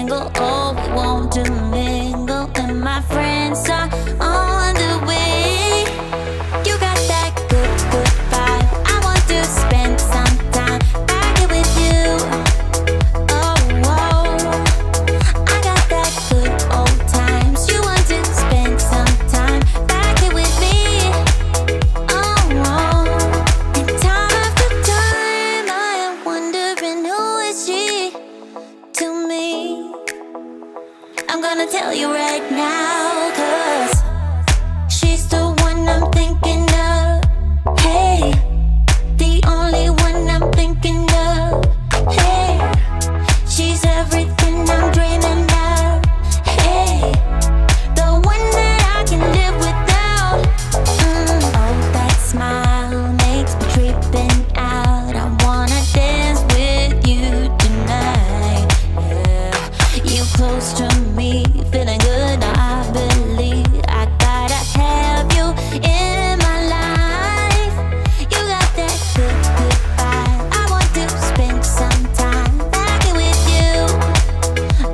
tangle. Oh, we want to mingle, and my friends are on the way. You got that good, good vibe. I want to spend some time back here with you. Oh, whoa. I got that good old times. You want to spend some time back here with me. Oh, whoa. And time after time, I am wondering who is she to me. I'm gonna tell you right now, 'cause she's the one I'm thinking of. Hey, the only one I'm thinking of. Hey, she's everything I'm dreaming of. Hey, the one that I can live without. Oh, that smile makes me tripping out. I wanna dance with you tonight. Yeah, you close to me, feeling good. I believe I gotta have you in my life. You got that good, good vibe. I want to spend some time back here with you.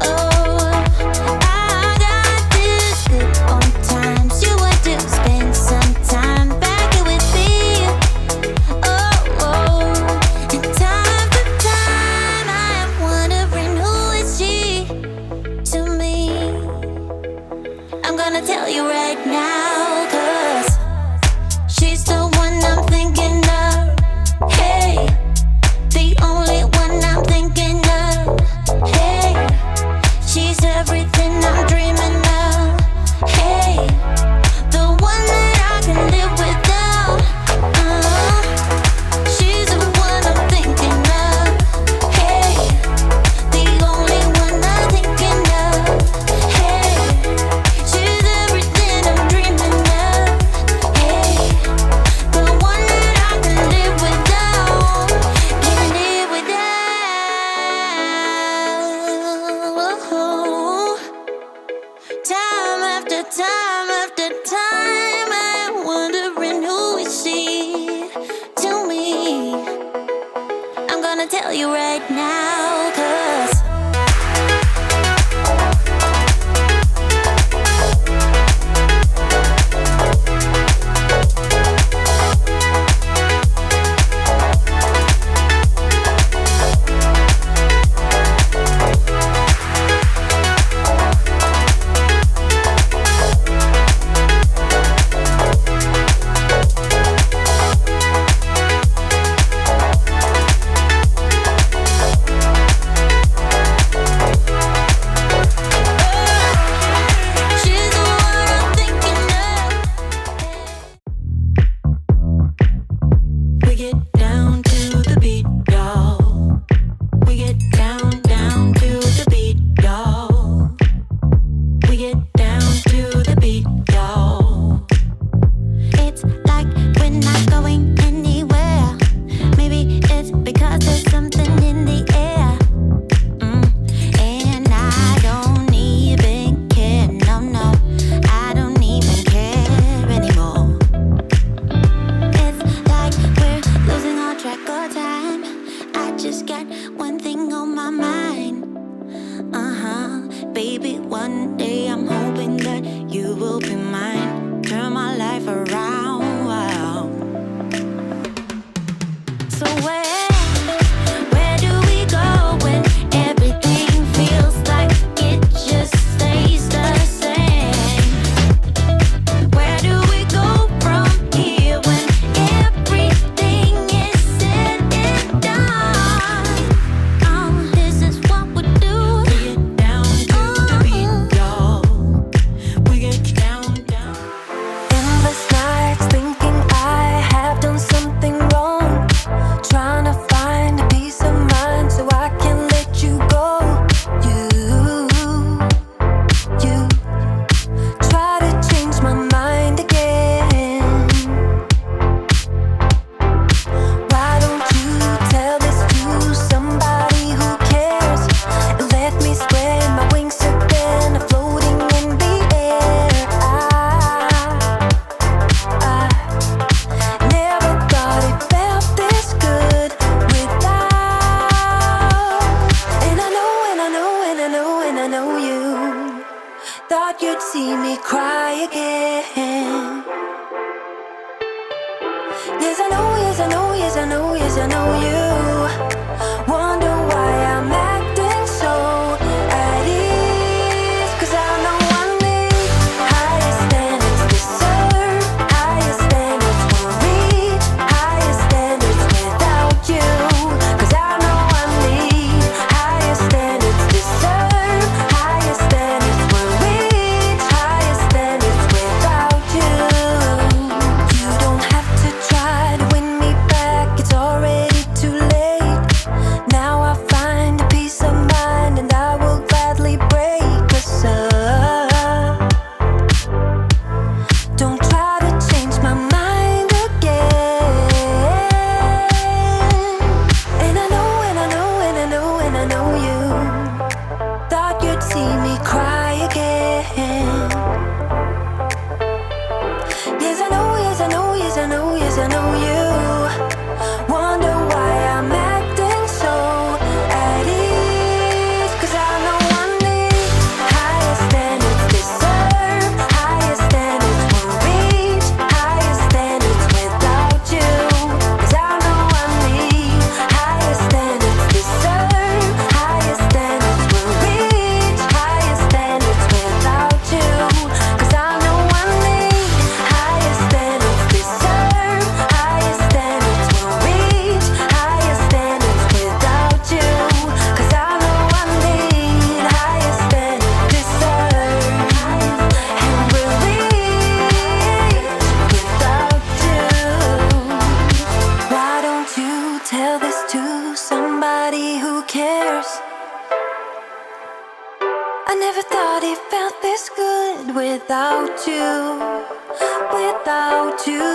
Oh, I got this good old times. You want to spend some time back here with me. Oh, and time after time, I am wondering who is she to me. I'm gonna tell you right now, 'cause she's the one I'm thinking of. Hey, the only one I'm thinking of. Hey, she's everything I'm dreaming of. Hey, the one that I can live without. She's the one I'm thinking of. Hey, the only one I'm thinking of. Hey, she's everything I'm dreaming of. Hey, the one that I can live without. Can live without. Time after time after time, I'm wondering who is she to me. I'm gonna tell you right now, 'cause she's the one I'm thinking of. We get down to the beat, y'all. We get down, down to the beat, y'all. We get down to the beat, y'all. It's like we're not going anywhere. Maybe it's because there's something in the air. And I don't even care, no, I don't even care anymore. It's like we're losing all track of time. I just got one thing on my mind. Baby, one day I'm hoping that you will be mine. Turn my life around. Wow. So where do we go when everything feels like it just stays the same? Where do we go from here when everything is said and done? This is what we do. We get down to the beat, y'all. see me cry again. Yes, I know, yes, I know, yes, I know, yes, I know you wonder why I'm acting so at ease. 'Cause I know I need higher standards, deserve higher standards, will reach higher standards without you. 'Cause I know I need higher standards, deserve higher standards, will reach higher standards without you. You don't have to try to win me back, it's already too late. Now I find a peace of mind and I will gladly break us up. Don't try to change my mind again. And I know, and I know, and I know, and I know you thought you'd see me cry again. Yes, I know, yes, I know, yes, I know, yes, I know you wonder why I'm acting so at ease. 'Cause I know I need higher standards, deserve higher standards, will reach higher standards without you. 'Cause I know I need higher standards, deserve higher standards, will reach higher standards without you. 'Cause I know I need higher standards, deserve higher standards, will reach higher standards without you. 'Cause I know I need higher standards, deserve and will reach without you. Why don't you tell this to somebody who cares? I never thought it felt this good without you, without you.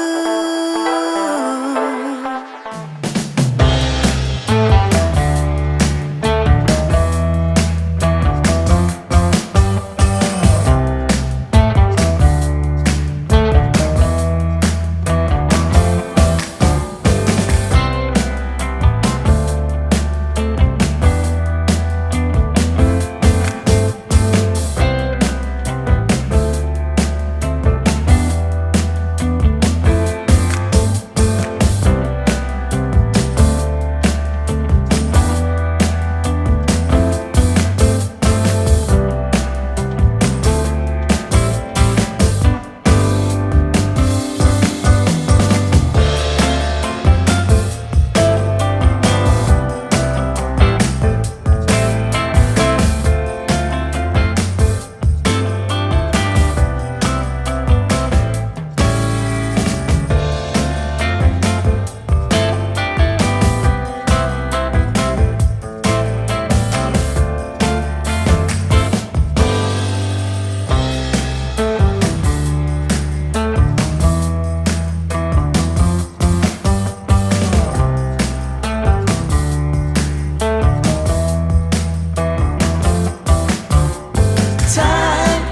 Time,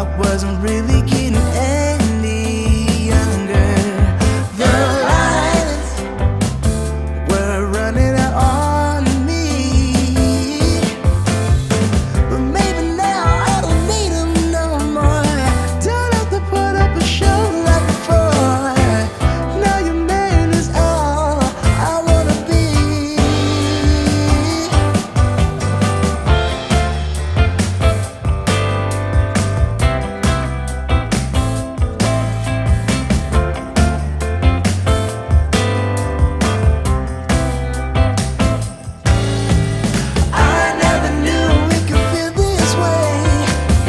I wasn't really getting any younger. The lines were running out on me. But maybe now I don't need them no more. Don't have to put up a show like before. Now your man is all I wanna be. I never knew it could feel this way.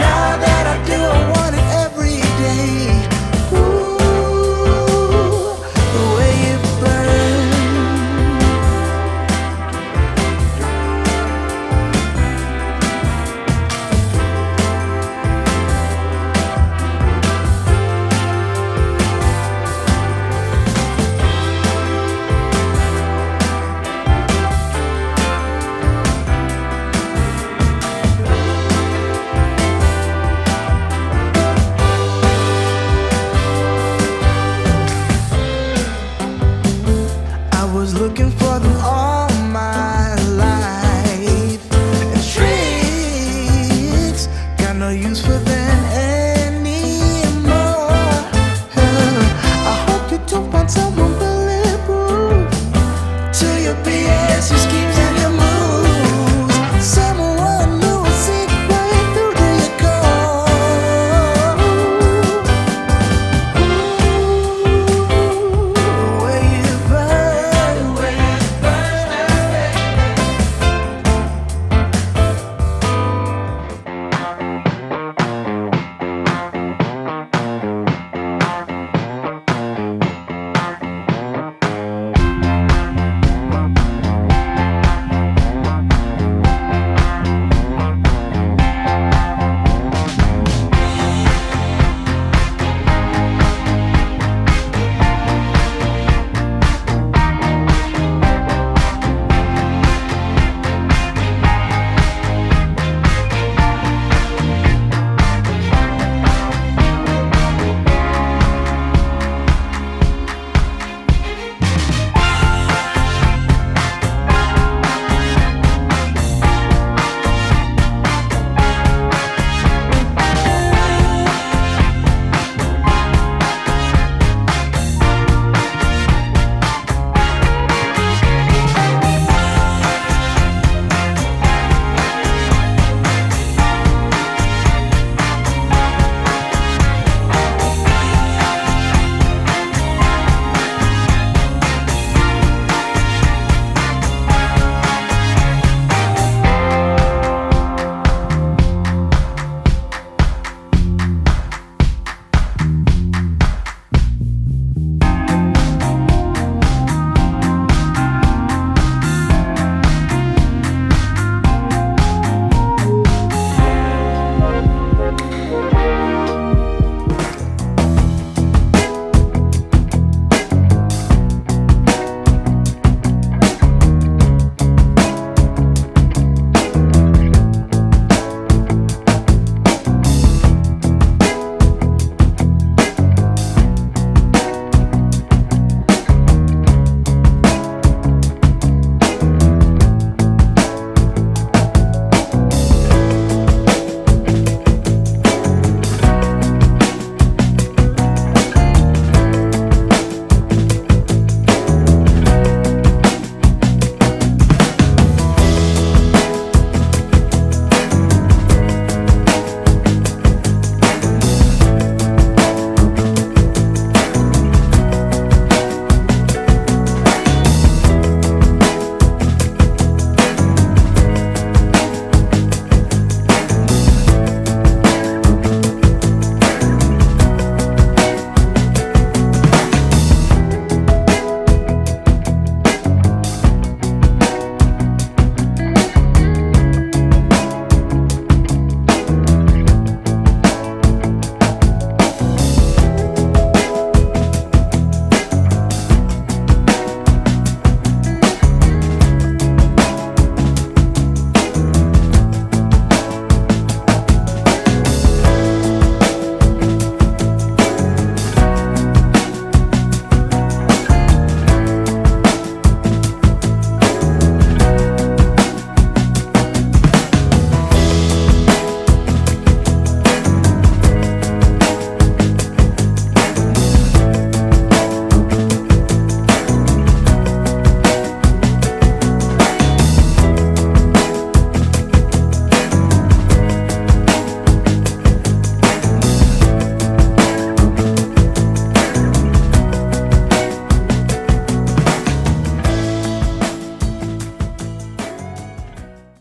Now that I do, I want it every day. Ooh, the way it burns. I was looking for them all my life. And tricks, got no use for them.